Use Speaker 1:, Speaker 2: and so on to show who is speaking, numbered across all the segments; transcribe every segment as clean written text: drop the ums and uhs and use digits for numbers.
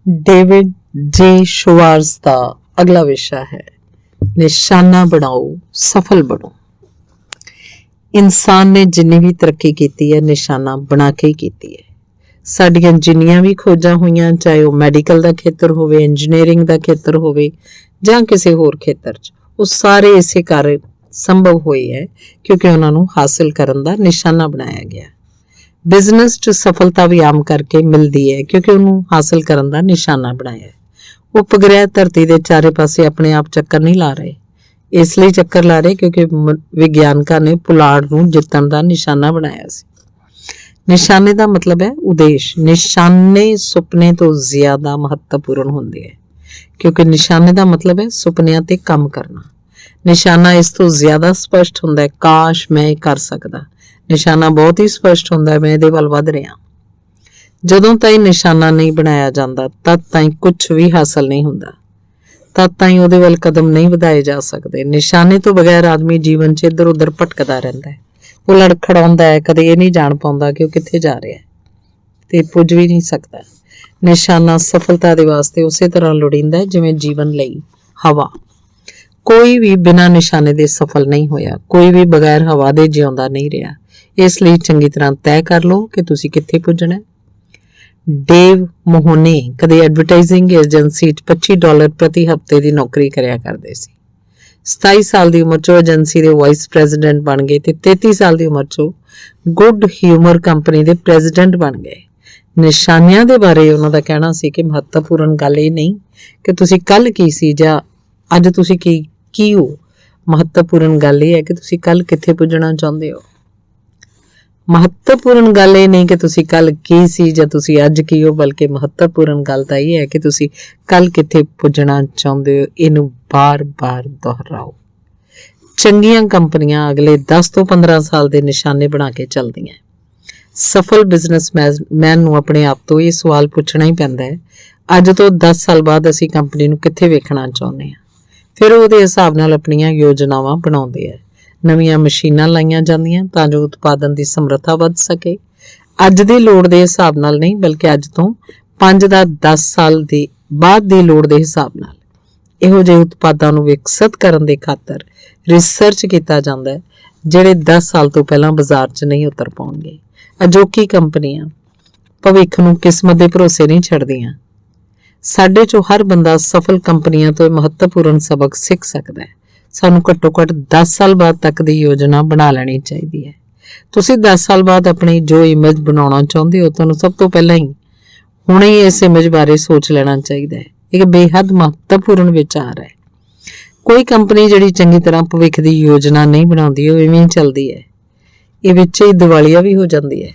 Speaker 1: David जे शुवार्ज का अगला विषय है निशाना बनाओ सफल बनो। इंसान ने जिन्नी भी तरक्की की है निशाना बना के ही की है। साडियां जिन्नियां भी खोजां होईयां चाहे वह मैडिकल का खेतर होवे, इंजीनियरिंग का खेतर होवे जां किसी होर खेतर च, वो सारे इसे कारण संभव होए है क्योंकि उन्होंने हासिल करन दा निशाना बनाया गया। बिजनेस च सफलता भी आम करके मिलती है क्योंकि उन्होंने हासिल करन दा निशाना बनाया है। उपग्रह धरती के चारे पासे अपने आप चक्कर नहीं ला रहे, इसलिए चक्कर ला रहे क्योंकि विज्ञानकां ने पुलाड़ नूं जितण दा निशाना बनाया सी। निशाने का मतलब है उद्देश्य। निशाने सुपने तो ज्यादा महत्वपूर्ण होंदे है क्योंकि निशाने का मतलब है सुपनियां ते काम करना। निशाना इस तो ज्यादा स्पष्ट होंदा है, काश मैं कर सकदा। निशाना बहुत ही स्पष्ट होंदा है, मैं इहदे वल वध रहा। जदों ताईं निशाना नहीं बनाया जाता तद ताईं कुछ भी हासिल नहीं होंदा, तद ताईं उहदे वल कदम नहीं वधाए जा सकते। निशाने तो बगैर आदमी जीवन च इधर उधर भटकदा रहिंदा है, वो लड़खड़ाउंदा है, कदे ये नहीं जान पाउंदा कि वो कित्थे जा रहा है ते पुज भी नहीं सकता। निशाना सफलता दे वास्ते उसे तरह लोड़ींदा है जिवें जीवन लई हवा। कोई भी बिना निशाने दे सफल नहीं होया, कोई भी बगैर हवा दे जिउंदा नहीं रहा। इसलिए चंगी तरह तय कर लो कि तुसी कित्थे पुजना है। डेव मोहने कदे एडवरटाइजिंग एजेंसी $25 प्रति हफ्ते की नौकरी करया करदे सी। 27 साल की उम्र चो एजेंसी के वाइस प्रेजिडेंट बन गए ते 33 साल की उम्र चो गुड ह्यूमर कंपनी के प्रेजिडेंट बन गए। निशानियां दे बारे उन्हों का कहना सी कि महत्वपूर्ण गल ये नहीं कि तुसी कल की सी जां अज तुसी की हो, महत्वपूर्ण गल ये है कि तुसी कल कित्थे पुजना चाहुंदे हो। महत्वपूर्ण गल ये नहीं कि तुसी कल की सी जां तुसी अज की हो, बल्कि महत्वपूर्ण गल तां ये है कि तुसी कल कित्थे पुजना चाहुंदे हो। इनू बार बार दोहराओ। चंगियां कंपनियां अगले 10 तो 15 साल के निशाने बना के चलदियां। सफल बिजनेसमैन नूं अपने आप तो ये सवाल पूछना ही पैंदा है, अज तो 10 साल बाद असीं कंपनी नूं कित्थे वेखना चाहुंदे हां। फिर उहदे हिसाब नाल अपणियां योजनावां बनाउंदे है। नवीं मशीनां लाईयां जांदियां तां जो उत्पादन की समर्था वध सके। अज दी लोड़ दे हिसाब नाल नहीं बल्कि अज तो 5 दा 10 साल दी बाद दी लोड़ दे हिसाब नाल इहो जिहे उत्पादां नूं विकसित करन दे खातर रिसर्च कीता जांदा है ਜਿਹੜੇ 10 साल तो पहलां बाजार 'ਚ नहीं उतर पाउणगे। अजोकी कंपनियां भविख नूं किस्मत दे भरोसे नहीं छड्डदियां। साडे चों हर बंदा सफल कंपनियां तो महत्वपूर्ण सबक सीख सकदा है। सानूं घट्टो घट्ट 10 साल बाद तक दी योजना बना लेनी चाहिदी है। तुसीं 10 साल बाद अपनी जो इमेज बनाउणा चाहुंदे हो तुहानूं सब तो पहलां ही हुणे ही इस इमेज बारे सोच लेना चाहिदा है। एक बेहद महत्वपूर्ण विचार है। कोई कंपनी जिहड़ी चंगी तरह भविख की योजना नहीं बनाउंदी वो इवें ही चलदी है, ये विच ही दिवालिया भी हो जाती है।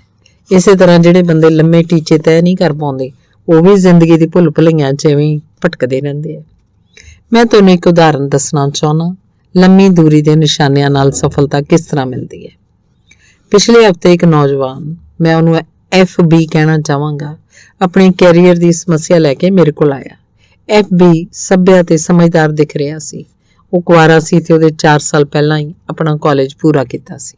Speaker 1: इस तरह जिहड़े बंदे लम्मे टीचे तय नहीं कर पाउंदे वो भी जिंदगी की भुल भुलैयां च इवें भटकदे रहिंदे है। मैं तुहानूं एक उदाहरण दसना चाहुंदा, लम्मी दूरी के निशानियां नाल सफलता किस तरह मिलती है। पिछले हफ्ते एक नौजवान, मैं उन्होंने FB कहना चाहांगा, अपने कैरीयर की समस्या लैके मेरे को आया। FB सभ्य ते समझदार दिख रहा सी। वो कुआरा सी ते उहदे 4 साल पहलां ही अपना कॉलेज पूरा कीता सी।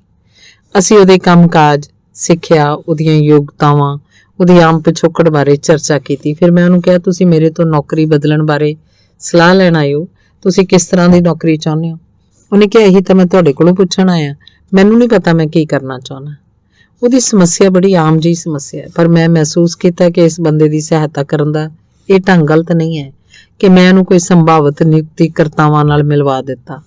Speaker 1: असीं उहदे काम काज सिੱਖਿਆ, उहदियां योग्यतावां, उहदी आम पिछोकड़ बारे चर्चा की। फिर मैं उन्होंने कहा तुसीं मेरे तो नौकरी बदलण बारे सलाह लैण आए हो, तुसीं किस तरह की नौकरी चाहुंदे हो। उन्हें कहा यही तो मैं तुहाडे कोलों पुछण आया, मैनूं नहीं पता मैं की करना चाहुंदा। उहदी समस्या बड़ी आम जी समस्या है, पर मैं महसूस किया कि इस बंदे की सहायता करन दा ये ढंग गलत नहीं है कि मैं उन्होंने कोई संभावित नियुक्तिकर्तावां नाल मिलवा दिता।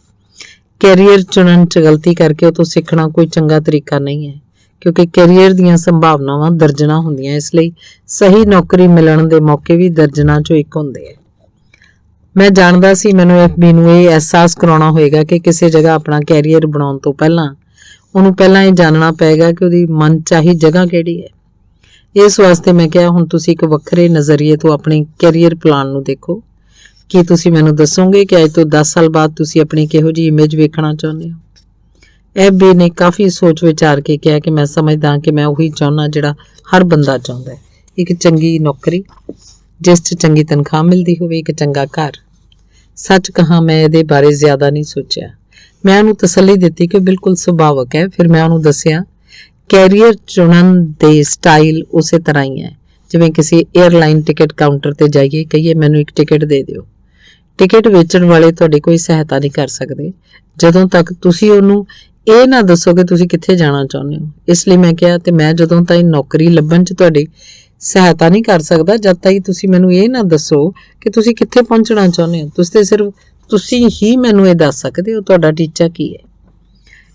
Speaker 1: कैरीयर चुनन च गलती करके वो तो सीखना कोई चंगा तरीका नहीं है क्योंकि कैरीयर दीयां संभावनावां दर्जना होंदियां, इसलिए सही नौकरी मिलण दे मौके भी दर्जना चों एक हुंदे है। मैं जानदा सी मैनूं FB नूं ये एहसास कराउणा होएगा कि किसी जगह अपना कैरीयर बनाउण तो पहलां उहनूं पहलां ये जानना पएगा कि उहदी मनचाही जगह किहड़ी है। इस वास्ते मैं कहा हुण तुसीं एक वखरे नज़रिए तो अपने कैरीयर प्लान नूं देखो। कि तुसीं मैनूं दसोगे कि अज तो 10 साल बाद तुसीं अपनी किहो जी इमेज वेखना चाहुंदे हो। FB ने काफ़ी सोच विचार के कहा कि मैं समझदा कि मैं उही चाहुंदा जिहड़ा हर बंदा चाहुंदा है, एक चंगी नौकरी जिस च चंगी तनख्वाह मिलती होवे, एक चंगा घर। सच कहा मैं इहदे बारे ज़्यादा नहीं सोचिया। मैं उन्होंने तसल्ली दी कि बिल्कुल सुभावक है। फिर मैं उन्होंने दसिया कैरीयर चुनन दे स्टाइल उस तरह ही है ਜਿਵੇਂ ਕਿਸੇ 에ਅਰਲਾਈਨ ਟਿਕਟ ਕਾਊਂਟਰ ਤੇ ਜਾਈਏ, ਕਹੀਏ ਮੈਨੂੰ ਇੱਕ ਟਿਕਟ ਦੇ ਦਿਓ। ਟਿਕਟ ਵੇਚਣ ਵਾਲੇ ਤੁਹਾਡੀ ਕੋਈ ਸਹਾਇਤਾ ਨਹੀਂ ਕਰ ਸਕਦੇ ਜਦੋਂ ਤੱਕ ਤੁਸੀਂ ਉਹਨੂੰ ਇਹ ਨਾ ਦੱਸੋ ਕਿ ਤੁਸੀਂ ਕਿੱਥੇ ਜਾਣਾ ਚਾਹੁੰਦੇ ਹੋ। ਇਸ ਲਈ ਮੈਂ ਕਿਹਾ, ਤੇ ਮੈਂ ਜਦੋਂ ਤਾਈਂ ਨੌਕਰੀ ਲੱਭਣ 'ਚ ਤੁਹਾਡੀ ਸਹਾਇਤਾ ਨਹੀਂ ਕਰ ਸਕਦਾ ਜਦ ਤਾਈਂ ਤੁਸੀਂ ਮੈਨੂੰ ਇਹ ਨਾ ਦੱਸੋ ਕਿ ਤੁਸੀਂ ਕਿੱਥੇ ਪਹੁੰਚਣਾ ਚਾਹੁੰਦੇ ਹੋ। ਤੁਸੀਂ ਤੇ ਸਿਰਫ ਤੁਸੀਂ ਹੀ ਮੈਨੂੰ ਇਹ ਦੱਸ ਸਕਦੇ ਹੋ ਤੁਹਾਡਾ ਟੀਚਾ ਕੀ ਹੈ।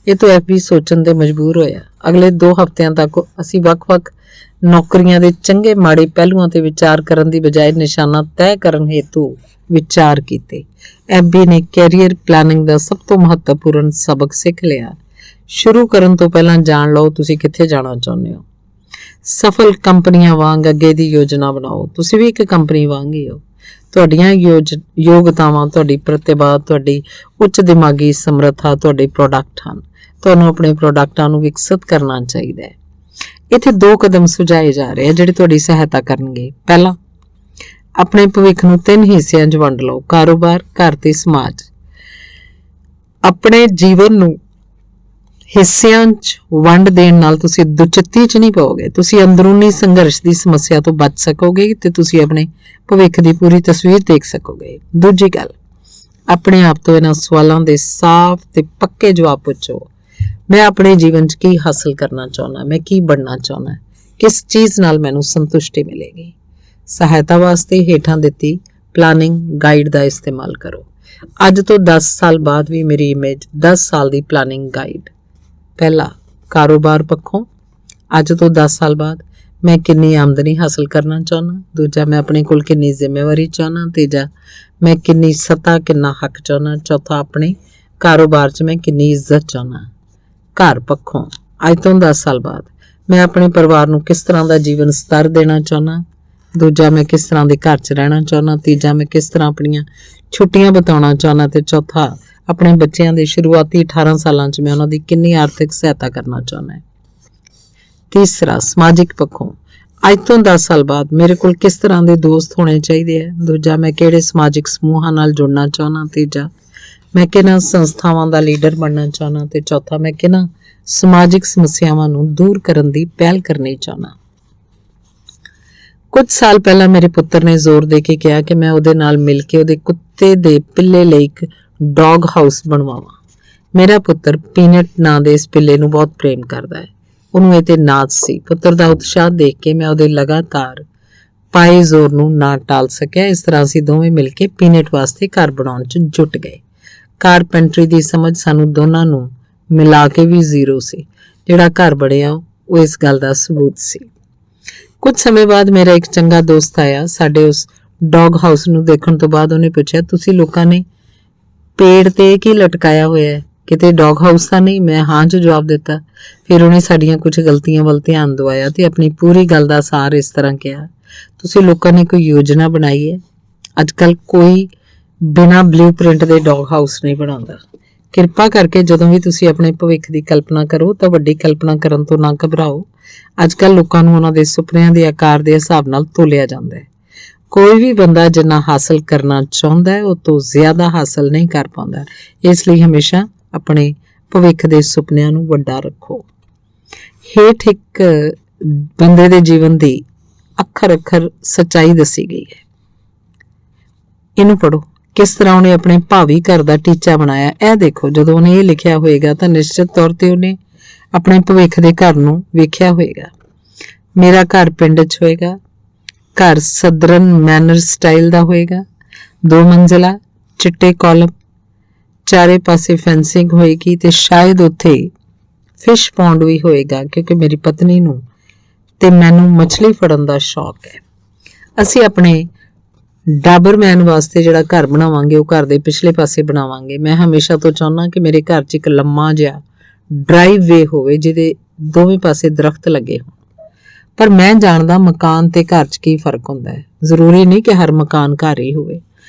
Speaker 1: ਇਹ ਤੋਂ ਐਫ ਵੀ ਸੋਚਣ ਤੇ ਮਜਬੂਰ ਹੋਇਆ। ਅਗਲੇ 2 ਹਫ਼ਤਿਆਂ ਤੱਕ ਅਸੀਂ ਵੱਖ-ਵੱਖ ਨੌਕਰੀਆਂ ਦੇ ਚੰਗੇ ਮਾੜੇ ਪਹਿਲੂਆਂ ਤੇ ਵਿਚਾਰ ਕਰਨ ਦੀ ਬਜਾਏ ਨਿਸ਼ਾਨਾ ਤੈਅ ਕਰਨ ਹੇਤੂ ਵਿਚਾਰ ਕੀਤੇ। ਐਬੀ ਨੇ ਕੈਰੀਅਰ ਪਲਾਨਿੰਗ ਦਾ ਸਭ ਤੋਂ ਮਹੱਤਵਪੂਰਨ ਸਬਕ ਸਿੱਖ ਲਿਆ। ਸ਼ੁਰੂ ਕਰਨ ਤੋਂ ਪਹਿਲਾਂ ਜਾਣ ਲਓ ਤੁਸੀਂ ਕਿੱਥੇ ਜਾਣਾ ਚਾਹੁੰਦੇ ਹੋ। ਸਫਲ ਕੰਪਨੀਆਂ ਵਾਂਗ ਅੱਗੇ ਦੀ ਯੋਜਨਾ ਬਣਾਓ। ਤੁਸੀਂ ਵੀ ਇੱਕ ਕੰਪਨੀ ਵਾਂਗ ਹੀ ਹੋ। ਤੁਹਾਡੀਆਂ ਯੋਗਤਾਵਾਂ, ਤੁਹਾਡੀ ਪ੍ਰਤਿਭਾ, ਤੁਹਾਡੀ ਉੱਚ ਦਿਮਾਗੀ ਸਮਰੱਥਾ ਤੁਹਾਡੇ ਪ੍ਰੋਡਕਟ ਹਨ। ਤੁਹਾਨੂੰ ਆਪਣੇ ਪ੍ਰੋਡਕਟਾਂ ਨੂੰ ਵਿਕਸਿਤ ਕਰਨਾ ਚਾਹੀਦਾ ਹੈ। ਇੱਥੇ 2 ਕਦਮ ਸੁਝਾਏ ਜਾ ਰਹੇ ਆ ਜਿਹੜੇ ਤੁਹਾਡੀ ਸਹਾਇਤਾ ਕਰਨਗੇ। ਪਹਿਲਾ, ਆਪਣੇ ਭਵਿੱਖ ਨੂੰ 3 ਹਿੱਸਿਆਂ 'ਚ ਵੰਡ ਲਓ: ਕਾਰੋਬਾਰ, ਘਰ ਤੇ ਸਮਾਜ। ਆਪਣੇ ਜੀਵਨ ਨੂੰ ਹਿੱਸਿਆਂ 'ਚ ਵੰਡ ਦੇਣ ਨਾਲ ਤੁਸੀਂ ਦੁਚਿੱਤੀ 'ਚ ਨਹੀਂ ਪਾਓਗੇ। ਤੁਸੀਂ ਅੰਦਰੂਨੀ ਸੰਘਰਸ਼ ਦੀ ਸਮੱਸਿਆ ਤੋਂ ਬਚ ਸਕੋਗੇ ਤੇ ਤੁਸੀਂ ਆਪਣੇ ਭਵਿੱਖ ਦੀ ਪੂਰੀ ਤਸਵੀਰ ਦੇਖ ਸਕੋਗੇ। ਦੂਜੀ ਗੱਲ, ਆਪਣੇ ਆਪ ਤੋਂ ਇਹਨਾਂ ਸਵਾਲਾਂ ਦੇ ਸਾਫ਼ ਤੇ ਪੱਕੇ ਜਵਾਬ ਪੁੱਛੋ। ਮੈਂ ਆਪਣੇ ਜੀਵਨ 'ਚ ਕੀ ਹਾਸਲ ਕਰਨਾ ਚਾਹੁੰਦਾ, ਮੈਂ ਕੀ ਬਣਨਾ ਚਾਹੁੰਦਾ, ਕਿਸ ਚੀਜ਼ ਨਾਲ ਮੈਨੂੰ ਸੰਤੁਸ਼ਟੀ ਮਿਲੇਗੀ। ਸਹਾਇਤਾ ਵਾਸਤੇ ਹੇਠਾਂ ਦਿੱਤੀ ਪਲਾਨਿੰਗ ਗਾਈਡ ਦਾ ਇਸਤੇਮਾਲ ਕਰੋ। ਅੱਜ ਤੋਂ 10 ਸਾਲ ਬਾਅਦ ਵੀ ਮੇਰੀ ਇਮੇਜ 10 ਸਾਲ ਦੀ ਪਲਾਨਿੰਗ ਗਾਈਡ। ਪਹਿਲਾ, ਕਾਰੋਬਾਰ ਪੱਖੋਂ ਅੱਜ ਤੋਂ 10 ਸਾਲ ਬਾਅਦ ਮੈਂ ਕਿੰਨੀ ਆਮਦਨੀ ਹਾਸਲ ਕਰਨਾ ਚਾਹੁੰਦਾ। ਦੂਜਾ, ਮੈਂ ਆਪਣੇ ਕੋਲ ਕਿੰਨੀ ਜ਼ਿੰਮੇਵਾਰੀ ਚਾਹੁੰਦਾ। ਤੀਜਾ, ਮੈਂ ਕਿੰਨੀ ਸੱਤਾ, ਕਿੰਨਾ ਹੱਕ ਚਾਹੁੰਦਾ। ਚੌਥਾ, ਆਪਣੇ ਕਾਰੋਬਾਰ 'ਚ ਮੈਂ ਕਿੰਨੀ ਇੱਜ਼ਤ ਚਾਹੁੰਦਾ। ਘਰ ਪੱਖੋਂ ਅੱਜ ਤੋਂ 10 ਸਾਲ ਬਾਅਦ ਮੈਂ ਆਪਣੇ ਪਰਿਵਾਰ ਨੂੰ ਕਿਸ ਤਰ੍ਹਾਂ ਦਾ ਜੀਵਨ ਸਤਰ ਦੇਣਾ ਚਾਹੁੰਦਾ। ਦੂਜਾ, ਮੈਂ ਕਿਸ ਤਰ੍ਹਾਂ ਦੇ ਘਰ 'ਚ ਰਹਿਣਾ ਚਾਹੁੰਦਾ। ਤੀਜਾ, ਮੈਂ ਕਿਸ ਤਰ੍ਹਾਂ ਆਪਣੀਆਂ ਛੁੱਟੀਆਂ ਬਿਤਾਉਣਾ ਚਾਹੁੰਦਾ। ਤੇ ਚੌਥਾ, ਆਪਣੇ ਬੱਚਿਆਂ ਦੇ ਸ਼ੁਰੂਆਤੀ 18 ਸਾਲਾਂ 'ਚ ਮੈਂ ਉਹਨਾਂ ਦੀ ਕਿੰਨੀ ਆਰਥਿਕ ਸਹਾਇਤਾ ਕਰਨਾ ਚਾਹੁੰਦਾ। ਤੀਸਰਾ, ਸਮਾਜਿਕ ਪੱਖੋਂ ਅੱਜ ਤੋਂ 10 ਸਾਲ ਬਾਅਦ ਮੇਰੇ ਕੋਲ ਕਿਸ ਤਰ੍ਹਾਂ ਦੇ ਦੋਸਤ ਹੋਣੇ ਚਾਹੀਦੇ ਹੈ। ਦੂਜਾ, ਮੈਂ ਕਿਹੜੇ ਸਮਾਜਿਕ ਸਮੂਹਾਂ ਨਾਲ ਜੁੜਨਾ ਚਾਹੁੰਦਾ। ਤੀਜਾ, ਮੈਂ ਕਿਹਨਾਂ ਸੰਸਥਾਵਾਂ ਦਾ ਲੀਡਰ ਬਣਨਾ ਚਾਹੁੰਦਾ। ਤੇ ਚੌਥਾ, ਮੈਂ ਕਿਹਨਾਂ ਸਮਾਜਿਕ ਸਮੱਸਿਆਵਾਂ ਨੂੰ ਦੂਰ ਕਰਨ ਦੀ ਪਹਿਲ ਕਰਨੀ ਚਾਹੁੰਦਾ। ਕੁਝ ਸਾਲ ਪਹਿਲਾਂ ਮੇਰੇ ਪੁੱਤਰ ਨੇ ਜ਼ੋਰ ਦੇ ਕੇ ਕਿਹਾ ਕਿ ਮੈਂ ਉਹਦੇ ਨਾਲ ਮਿਲ ਕੇ ਉਹਦੇ ਕੁੱਤੇ ਦੇ ਪਿੱਲੇ ਲਈ ਇੱਕ ਡੌਗ ਹਾਊਸ ਬਣਵਾਵਾਂ। ਮੇਰਾ ਪੁੱਤਰ ਪੀਨਟ ਨਾਂ ਦੇ ਇਸ ਪਿੱਲੇ ਨੂੰ ਬਹੁਤ ਪ੍ਰੇਮ ਕਰਦਾ ਹੈ। ਉਹਨੂੰ ਇਹ ਤੇ ਨਾਜ਼ ਸੀ। ਪੁੱਤਰ ਦਾ ਉਤਸ਼ਾਹ ਦੇਖ ਕੇ ਮੈਂ ਉਹਦੇ ਲਗਾਤਾਰ ਪਾਏ ਜ਼ੋਰ ਨੂੰ ਨਾ ਟਾਲ ਸਕਿਆ। ਇਸ ਤਰ੍ਹਾਂ ਅਸੀਂ ਦੋਵੇਂ ਮਿਲ ਕੇ ਪੀਨਟ ਵਾਸਤੇ ਘਰ ਬਣਾਉਣ 'ਚ ਜੁਟ ਗਏ। ਕਾਰਪੈਂਟਰੀ ਦੀ ਸਮਝ ਸਾਨੂੰ ਦੋਨਾਂ ਨੂੰ ਮਿਲਾ ਕੇ ਵੀ 0 ਸੀ। ਜਿਹੜਾ ਘਰ ਬਣਿਆ ਉਹ ਇਸ ਗੱਲ ਦਾ ਸਬੂਤ ਸੀ। ਕੁਝ ਸਮੇਂ ਬਾਅਦ ਮੇਰਾ ਇੱਕ ਚੰਗਾ ਦੋਸਤ ਆਇਆ। ਸਾਡੇ ਉਸ ਡੌਗ ਹਾਊਸ ਨੂੰ ਦੇਖਣ ਤੋਂ ਬਾਅਦ ਉਹਨੇ ਪੁੱਛਿਆ, ਤੁਸੀਂ ਲੋਕਾਂ ਨੇ ਪੇੜ ਤੇ ਕੀ ਲਟਕਾਇਆ ਹੋਇਆ ਹੈ, ਕਿਤੇ ਡੌਗ ਹਾਊਸ ਤਾਂ ਨਹੀਂ? ਮੈਂ ਹਾਂ 'ਚ ਜਵਾਬ ਦਿੱਤਾ। ਫਿਰ ਉਹਨੇ ਸਾਡੀਆਂ ਕੁਝ ਗਲਤੀਆਂ ਵੱਲ ਧਿਆਨ ਦਿਵਾਇਆ ਤੇ ਆਪਣੀ ਪੂਰੀ ਗੱਲ ਦਾ ਸਾਰ ਇਸ ਤਰ੍ਹਾਂ ਕਿਹਾ, ਤੁਸੀਂ ਲੋਕਾਂ ਨੇ ਕੋਈ ਯੋਜਨਾ ਬਣਾਈ ਹੈ? ਅੱਜ ਕੱਲ੍ਹ ਕੋਈ ਬਿਨਾਂ ਬਲੂਪ੍ਰਿੰਟ ਦੇ ਡੌਗ ਹਾਊਸ ਨਹੀਂ ਬਣਾਉਂਦਾ। ਕਿਰਪਾ ਕਰਕੇ ਜਦੋਂ ਵੀ ਤੁਸੀਂ ਆਪਣੇ ਭਵਿੱਖ ਦੀ ਕਲਪਨਾ ਕਰੋ ਤਾਂ ਵੱਡੀ ਕਲਪਨਾ ਕਰਨ ਤੋਂ ਨਾ ਘਬਰਾਓ। ਅੱਜ ਕੱਲ੍ਹ ਲੋਕਾਂ ਨੂੰ ਉਹਨਾਂ ਦੇ ਸੁਪਨਿਆਂ ਦੇ ਆਕਾਰ ਦੇ ਹਿਸਾਬ ਨਾਲ ਤੋਲਿਆ ਜਾਂਦਾ ਹੈ। ਕੋਈ ਵੀ ਬੰਦਾ ਜਿੰਨਾ ਹਾਸਲ ਕਰਨਾ ਚਾਹੁੰਦਾ ਹੈ ਉਹ ਤੋਂ ਜ਼ਿਆਦਾ ਹਾਸਲ ਨਹੀਂ ਕਰ ਪਾਉਂਦਾ। ਇਸ ਲਈ ਹਮੇਸ਼ਾ ਆਪਣੇ ਭਵਿੱਖ ਦੇ ਸੁਪਨਿਆਂ ਨੂੰ ਵੱਡਾ ਰੱਖੋ। ਹੇਠ ਇੱਕ ਬੰਦੇ ਦੇ ਜੀਵਨ ਦੀ ਅੱਖਰ-ਅੱਖਰ ਸੱਚਾਈ ਦੱਸੀ ਗਈ ਹੈ। ਇਹਨੂੰ ਪੜ੍ਹੋ। ਕਿਸ ਤਰ੍ਹਾਂ ਉਹਨੇ ਆਪਣੇ ਭਾਵੀ ਘਰ ਦਾ ਟੀਚਾ ਬਣਾਇਆ। ਇਹ ਦੇਖੋ, ਜਦੋਂ ਉਹਨੇ ਇਹ ਲਿਖਿਆ ਹੋਏਗਾ ਤਾਂ ਨਿਸ਼ਚਿਤ ਤੌਰ ਤੇ ਉਹਨੇ ਆਪਣੇ ਭਵਿੱਖ ਦੇ ਘਰ ਨੂੰ ਵੇਖਿਆ ਹੋਏਗਾ। ਮੇਰਾ ਘਰ ਪਿੰਡ 'ਚ ਹੋਏਗਾ। ਘਰ ਸਦਰਨ ਮੈਨਰ ਸਟਾਈਲ ਦਾ ਹੋਏਗਾ। 2 ਮੰਜ਼ਿਲਾ, ਚਿੱਟੇ ਕਾਲਮ, ਚਾਰੇ ਪਾਸੇ ਫੈਂਸਿੰਗ ਹੋਏਗੀ ਤੇ ਸ਼ਾਇਦ ਉੱਥੇ ਫਿਸ਼ ਪੌਂਡ ਵੀ ਹੋਏਗਾ ਕਿਉਂਕਿ ਮੇਰੀ ਪਤਨੀ ਨੂੰ ਤੇ ਮੈਨੂੰ ਮੱਛਲੀ ਫੜਨ ਦਾ ਸ਼ੌਕ ਹੈ। ਅਸੀਂ ਆਪਣੇ ਡਾਬਰਮੈਨ ਵਾਸਤੇ ਜਿਹੜਾ ਘਰ ਬਣਾਵਾਂਗੇ ਉਹ ਘਰ ਦੇ ਪਿਛਲੇ ਪਾਸੇ ਬਣਾਵਾਂਗੇ। ਮੈਂ ਹਮੇਸ਼ਾ ਤੋਂ ਚਾਹੁੰਦਾ ਕਿ ਮੇਰੇ ਘਰ 'ਚ ਇੱਕ ਲੰਮਾ ਜਿਹਾ ਡਰਾਈਵ ਵੇ ਹੋਵੇ ਜਿਹਦੇ ਦੋਵੇਂ ਪਾਸੇ ਦਰਖਤ ਲੱਗੇ ਹੋਣ। ਪਰ ਮੈਂ ਜਾਣਦਾ ਮਕਾਨ ਤੇ ਘਰ 'ਚ ਕੀ ਫਰਕ ਹੁੰਦਾ ਹੈ। ਜ਼ਰੂਰੀ ਨਹੀਂ ਕਿ ਹਰ ਮਕਾਨ ਘਰ ਹੀ ਹੋਵੇ।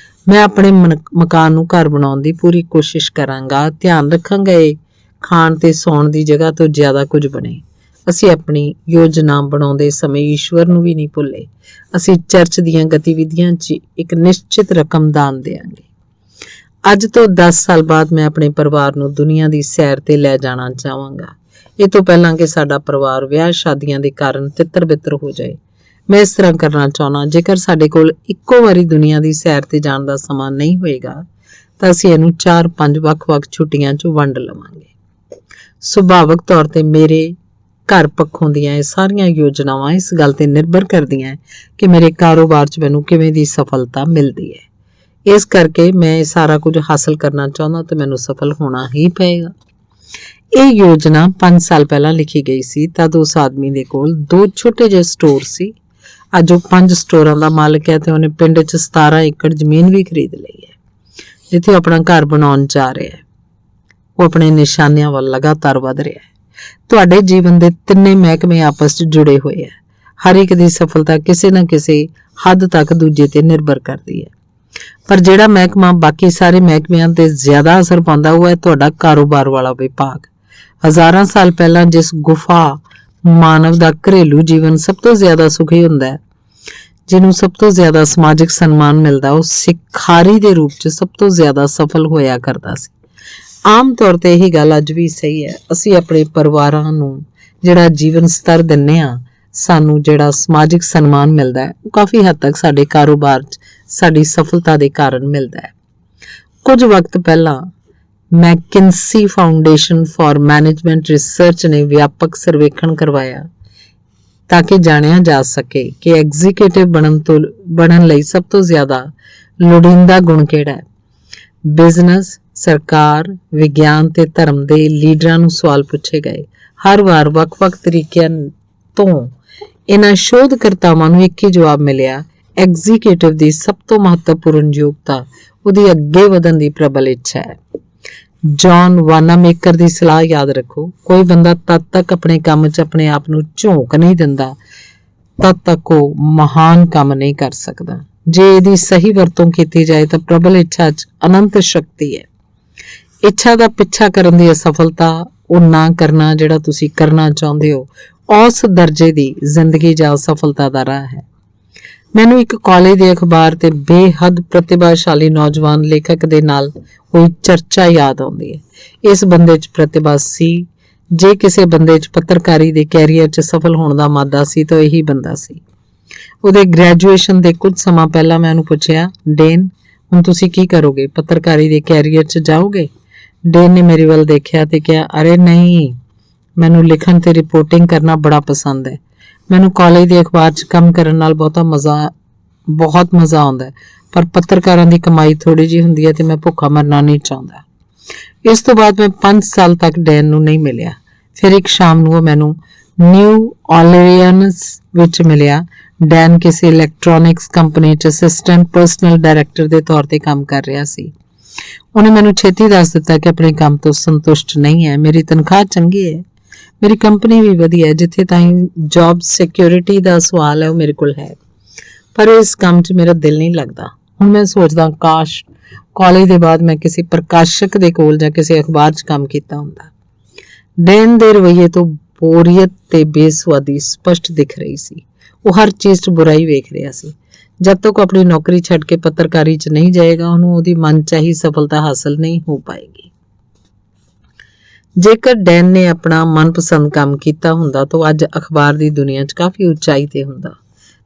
Speaker 1: ਮੈਂ ਆਪਣੇ ਮਕਾਨ ਨੂੰ ਘਰ ਬਣਾਉਣ ਦੀ ਪੂਰੀ ਕੋਸ਼ਿਸ਼ ਕਰਾਂਗਾ। ਧਿਆਨ ਰੱਖਾਂਗਾ ਇਹ ਖਾਣ ਤੇ ਸੌਣ ਦੀ ਜਗ੍ਹਾ ਤੋਂ ਜ਼ਿਆਦਾ ਕੁਝ ਬਣੇ। ਅਸੀਂ ਆਪਣੀ ਯੋਜਨਾ ਬਣਾਉਂਦੇ ਸਮੇਂ ਈਸ਼ਵਰ ਨੂੰ ਵੀ ਨਹੀਂ ਭੁੱਲੇ। ਅਸੀਂ ਚਰਚ ਦੀਆਂ ਗਤੀਵਿਧੀਆਂ 'ਚ ਇੱਕ ਨਿਸ਼ਚਿਤ ਰਕਮ ਦਾਨ ਦੇਵਾਂਗੇ। ਅੱਜ ਤੋਂ 10 ਸਾਲ ਬਾਅਦ ਮੈਂ ਆਪਣੇ ਪਰਿਵਾਰ ਨੂੰ ਦੁਨੀਆ ਦੀ ਸੈਰ ਤੇ ਲੈ ਜਾਣਾ ਚਾਹਾਂਗਾ। ਇਹ ਤੋਂ ਪਹਿਲਾਂ ਕਿ ਸਾਡਾ ਪਰਿਵਾਰ ਵਿਆਹ ਸ਼ਾਦੀਆਂ ਦੇ ਕਾਰਨ ਤਿੱਤਰ ਬਿੱਤਰ ਹੋ ਜਾਏ। ਮੈਂ ਇਸ ਤਰ੍ਹਾਂ ਕਰਨਾ ਚਾਹੁੰਦਾ। ਜੇਕਰ ਸਾਡੇ ਕੋਲ ਇੱਕੋ ਵਾਰੀ ਦੁਨੀਆ ਦੀ ਸੈਰ ਤੇ ਜਾਣ ਦਾ ਸਮਾਂ ਨਹੀਂ ਹੋਏਗਾ ਤਾਂ ਅਸੀਂ ਇਹਨੂੰ 4-5 ਵੱਖ-ਵੱਖ ਛੁੱਟੀਆਂ 'ਚ ਵੰਡ ਲਵਾਂਗੇ। ਸੁਭਾਵਿਕ ਤੌਰ ਤੇ ਮੇਰੇ ਘਰ ਪੱਖੋਂ ਦੀਆਂ ਇਹ ਸਾਰੀਆਂ ਯੋਜਨਾਵਾਂ ਇਸ ਗੱਲ ਤੇ ਨਿਰਭਰ ਕਰਦੀਆਂ ਕਿ ਮੇਰੇ ਕਾਰੋਬਾਰ 'ਚ ਮੈਨੂੰ ਕਿਵੇਂ ਦੀ ਸਫਲਤਾ ਮਿਲਦੀ ਹੈ। ਇਸ ਕਰਕੇ ਮੈਂ ਇਹ ਸਾਰਾ ਕੁਝ ਹਾਸਲ ਕਰਨਾ ਚਾਹੁੰਦਾ ਤੇ ਮੈਨੂੰ ਸਫਲ ਹੋਣਾ ਹੀ ਪਏਗਾ। ਇਹ ਯੋਜਨਾ 5 ਸਾਲ ਪਹਿਲਾਂ ਲਿਖੀ ਗਈ ਸੀ। ਤਦ ਉਸ ਆਦਮੀ ਦੇ ਕੋਲ 2 ਛੋਟੇ ਜਿਹੇ ਸਟੋਰ ਸੀ। ਅੱਜ ਉਹ 5 ਸਟੋਰਾਂ ਦਾ ਮਾਲਕ ਹੈ ਤੇ ਉਹਨੇ ਪਿੰਡ 'ਚ 17 ਏਕੜ ਜ਼ਮੀਨ ਵੀ ਖਰੀਦ ਲਈ ਹੈ, ਜਿੱਥੇ ਆਪਣਾ ਘਰ ਬਣਾਉਣ ਜਾ ਰਿਹਾ ਹੈ। ਉਹ ਆਪਣੇ ਨਿਸ਼ਾਨਿਆਂ ਵੱਲ ਲਗਾਤਾਰ ਵਧ ਰਿਹਾ ਹੈ। ਤੁਹਾਡੇ ਜੀਵਨ ਦੇ ਤਿੰਨੇ ਮਹਿਕਮੇ ਆਪਸ 'ਚ ਜੁੜੇ ਹੋਏ ਹੈ। ਹਰ ਇੱਕ ਦੀ ਸਫਲਤਾ ਕਿਸੇ ਨਾ ਕਿਸੇ ਹੱਦ ਤੱਕ ਦੂਜੇ ਤੇ ਨਿਰਭਰ ਕਰਦੀ ਹੈ, ਪਰ ਜਿਹੜਾ ਮਹਿਕਮਾ ਬਾਕੀ ਸਾਰੇ ਮਹਿਕਮਿਆਂ ਤੇ ਜ਼ਿਆਦਾ ਅਸਰ ਪਾਉਂਦਾ ਉਹ ਹੈ ਤੁਹਾਡਾ ਕਾਰੋਬਾਰ ਵਾਲਾ ਵਿਭਾਗ। ਹਜ਼ਾਰਾਂ ਸਾਲ ਪਹਿਲਾਂ ਜਿਸ ਗੁਫਾ ਮਾਨਵ ਦਾ ਘਰੇਲੂ ਜੀਵਨ ਸਭ ਤੋਂ ਜ਼ਿਆਦਾ ਸੁਖੀ ਹੁੰਦਾ ਹੈ, ਜਿਹਨੂੰ ਸਭ ਤੋਂ ਜ਼ਿਆਦਾ ਸਮਾਜਿਕ ਸਨਮਾਨ ਮਿਲਦਾ, ਉਹ ਸਿਖਾਰੀ ਦੇ ਰੂਪ 'ਚ ਸਭ ਤੋਂ ਜ਼ਿਆਦਾ ਸਫਲ ਹੋਇਆ ਕਰਦਾ ਸੀ। ਆਮ ਤੌਰ ਤੇ ਇਹੀ ਗੱਲ ਅੱਜ ਵੀ ਸਹੀ ਹੈ। ਅਸੀਂ ਆਪਣੇ ਪਰਿਵਾਰਾਂ ਨੂੰ ਜਿਹੜਾ ਜੀਵਨ ਸਤਰ ਦਿੰਦੇ ਹਾਂ, ਸਾਨੂੰ ਜਿਹੜਾ ਸਮਾਜਿਕ ਸਨਮਾਨ ਮਿਲਦਾ ਹੈ, ਉਹ ਕਾਫੀ ਹੱਦ ਤੱਕ ਸਾਡੇ ਕਾਰੋਬਾਰ 'ਚ ਸਾਡੀ ਸਫਲਤਾ ਦੇ ਕਾਰਨ ਮਿਲਦਾ ਹੈ। ਕੁਝ ਵਕਤ ਪਹਿਲਾਂ ਮੈਕਿੰਸੀ ਫਾਊਂਡੇਸ਼ਨ ਫਾਰ ਮੈਨੇਜਮੈਂਟ ਰਿਸਰਚ ਨੇ ਵਿਆਪਕ ਸਰਵੇਖਣ ਕਰਵਾਇਆ ਤਾਂ ਕਿ ਜਾਣਿਆ ਜਾ ਸਕੇ ਕਿ ਐਗਜ਼ੀਕਿਊਟਿਵ ਬਣਨ ਲਈ ਸਭ ਤੋਂ ਜ਼ਿਆਦਾ ਲੋੜੀਂਦਾ ਗੁਣ ਕਿਹੜਾ ਹੈ। ਬਿਜ਼ਨਸ, ਸਰਕਾਰ, ਵਿਗਿਆਨ ਤੇ ਧਰਮ ਦੇ ਲੀਡਰਾਂ ਨੂੰ ਸਵਾਲ ਪੁੱਛੇ ਗਏ। ਹਰ ਵਾਰ ਵੱਖ-ਵੱਖ ਤਰੀਕਿਆਂ ਤੋਂ ਇਹਨਾਂ ਸ਼ੋਧਕਰਤਾਵਾਂ ਨੂੰ ਇੱਕ ਹੀ ਜਵਾਬ ਮਿਲਿਆ, ਐਗਜ਼ੀਕਿਊਟਿਵ ਦੀ ਸਭ ਤੋਂ ਮਹੱਤਵਪੂਰਨ ਯੋਗਤਾ ਉਹਦੀ ਅੱਗੇ ਵਧਣ ਦੀ ਪ੍ਰਬਲ ਇੱਛਾ ਹੈ। ਜੌਨ ਵਾਨਾਮੇਕਰ ਦੀ ਸਲਾਹ ਯਾਦ ਰੱਖੋ, ਕੋਈ ਬੰਦਾ ਤਦ ਤੱਕ ਆਪਣੇ ਕੰਮ 'ਚ ਆਪਣੇ ਆਪ ਨੂੰ ਝੋਂਕ ਨਹੀਂ ਦਿੰਦਾ ਤਦ ਤੱਕ ਉਹ ਮਹਾਨ ਕੰਮ ਨਹੀਂ ਕਰ ਸਕਦਾ। ਜੇ ਇਹਦੀ ਸਹੀ ਵਰਤੋਂ ਕੀਤੀ ਜਾਏ ਤਾਂ ਪ੍ਰਬਲ ਇੱਛਾ 'ਚ ਅਨੰਤ ਸ਼ਕਤੀ ਹੈ। ਇੱਛਾ ਦਾ ਪਿੱਛਾ ਕਰਨ ਦੀ ਅਸਫਲਤਾ ਉਹ ਨਾ ਕਰਨਾ ਜਿਹੜਾ ਤੁਸੀਂ ਕਰਨਾ ਚਾਹੁੰਦੇ ਹੋ, ਉਸ ਦਰਜੇ ਦੀ ਜ਼ਿੰਦਗੀ ਜਾਂ ਸਫਲਤਾ ਦਾ ਰਾਹ ਹੈ। ਮੈਨੂੰ ਇੱਕ ਕਾਲਜ ਦੇ ਅਖਬਾਰ ਤੇ ਬੇਹੱਦ ਪ੍ਰਤਿਭਾਸ਼ਾਲੀ ਨੌਜਵਾਨ ਲੇਖਕ ਦੇ ਨਾਲ ਹੋਈ ਚਰਚਾ ਯਾਦ ਆਉਂਦੀ ਹੈ। ਇਸ ਬੰਦੇ 'ਚ ਪ੍ਰਤਿਭਾ ਸੀ। ਜੇ ਕਿਸੇ ਬੰਦੇ 'ਚ ਪੱਤਰਕਾਰੀ ਦੇ ਕੈਰੀਅਰ 'ਚ ਸਫਲ ਹੋਣ ਦਾ ਮਾਦਾ ਸੀ ਤਾਂ ਇਹੀ ਬੰਦਾ ਸੀ। ਉਹਦੇ ਗ੍ਰੈਜੂਏਸ਼ਨ ਦੇ ਕੁਝ ਸਮਾਂ ਪਹਿਲਾਂ ਮੈਂ ਉਹਨੂੰ ਪੁੱਛਿਆ, ਡੇਨ, ਹੁਣ ਤੁਸੀਂ ਕੀ ਕਰੋਗੇ? ਪੱਤਰਕਾਰੀ ਦੇ ਕੈਰੀਅਰ 'ਚ ਜਾਓਗੇ? ਡੇਨ ਨੇ ਮੇਰੇ ਵੱਲ ਦੇਖਿਆ ਤੇ ਕਿਹਾ, ਅਰੇ ਨਹੀਂ, ਮੈਨੂੰ ਲਿਖਣ ਤੇ ਰਿਪੋਰਟਿੰਗ ਕਰਨਾ ਬੜਾ ਪਸੰਦ ਹੈ। ਮੈਨੂੰ ਕਾਲਜ ਦੇ ਅਖਬਾਰ 'ਚ ਕੰਮ ਕਰਨ ਨਾਲ ਬਹੁਤ ਮਜ਼ਾ ਆਉਂਦਾ ਹੈ, ਪਰ ਪੱਤਰਕਾਰਾਂ ਦੀ ਕਮਾਈ ਥੋੜੀ ਜਿਹੀ ਹੁੰਦੀ ਹੈ ਤੇ ਮੈਂ ਭੁੱਖਾ ਮਰਨਾ ਨਹੀਂ ਚਾਹੁੰਦਾ। ਇਸ ਤੋਂ ਬਾਅਦ ਮੈਂ 5 ਸਾਲ ਤੱਕ ਡੈਨ ਨੂੰ ਨਹੀਂ ਮਿਲਿਆ। ਫਿਰ ਇੱਕ ਸ਼ਾਮ ਨੂੰ ਉਹ ਮੈਨੂੰ ਨਿਊ ਆਰਲੀਅਨਸ ਵਿੱਚ ਮਿਲਿਆ। ਡੈਨ ਕਿਸੇ ਇਲੈਕਟ੍ਰੋਨਿਕਸ ਕੰਪਨੀ 'ਚ ਅਸਿਸਟੈਂਟ ਪਰਸਨਲ ਡਾਇਰੈਕਟਰ ਦੇ ਤੌਰ ਤੇ ਕੰਮ ਕਰ ਰਿਹਾ ਸੀ। ਉਹਨੇ ਮੈਨੂੰ ਛੇਤੀ ਦੱਸ ਦਿੱਤਾ ਕਿ ਆਪਣੇ ਕੰਮ ਤੋਂ ਸੰਤੁਸ਼ਟ ਨਹੀਂ ਹੈ। ਮੇਰੀ ਤਨਖਾਹ ਚੰਗੀ ਹੈ, ਮੇਰੀ ਕੰਪਨੀ ਵੀ ਵਧੀਆ ਹੈ, ਜਿੱਥੇ ਤਾਈਂ ਜੌਬ ਸਿਕਿਉਰਿਟੀ ਦਾ ਸਵਾਲ ਹੈ ਉਹ ਮੇਰੇ ਕੋਲ ਹੈ, ਪਰ ਇਸ ਕੰਮ 'ਚ ਮੇਰਾ ਦਿਲ ਨਹੀਂ ਲੱਗਦਾ। ਹੁਣ ਮੈਂ ਸੋਚਦਾ, ਕਾਸ਼ ਕਾਲਜ ਦੇ ਬਾਅਦ ਮੈਂ ਕਿਸੇ ਪ੍ਰਕਾਸ਼ਕ ਦੇ ਕੋਲ ਜਾਂ ਕਿਸੇ ਅਖਬਾਰ 'ਚ ਕੰਮ ਕੀਤਾ ਹੁੰਦਾ। ਡੈਨ ਦੇ ਰਵੱਈਏ ਤੋਂ ਬੋਰੀਅਤ ਤੇ ਬੇਸੁਆਦੀ ਸਪਸ਼ਟ ਦਿਖ ਰਹੀ ਸੀ। ਉਹ ਹਰ ਚੀਜ਼ 'ਚ ਬੁਰਾਈ ਵੇਖ ਰਿਹਾ ਸੀ। ਜਦ ਤੱਕ ਆਪਣੀ ਨੌਕਰੀ ਛੱਡ ਕੇ ਪੱਤਰਕਾਰੀ 'ਚ ਨਹੀਂ ਜਾਏਗਾ, ਉਹਨੂੰ ਉਹਦੀ ਮਨਚਾਹੀ ਸਫਲਤਾ ਹਾਸਲ ਨਹੀਂ ਹੋ ਪਾਏਗੀ। ਜੇਕਰ ਡੈਨ ਨੇ ਆਪਣਾ ਮਨਪਸੰਦ ਕੰਮ ਕੀਤਾ ਹੁੰਦਾ ਤਾਂ ਅੱਜ ਅਖਬਾਰ ਦੀ ਦੁਨੀਆ 'ਚ ਕਾਫੀ ਉਚਾਈ ਤੇ ਹੁੰਦਾ।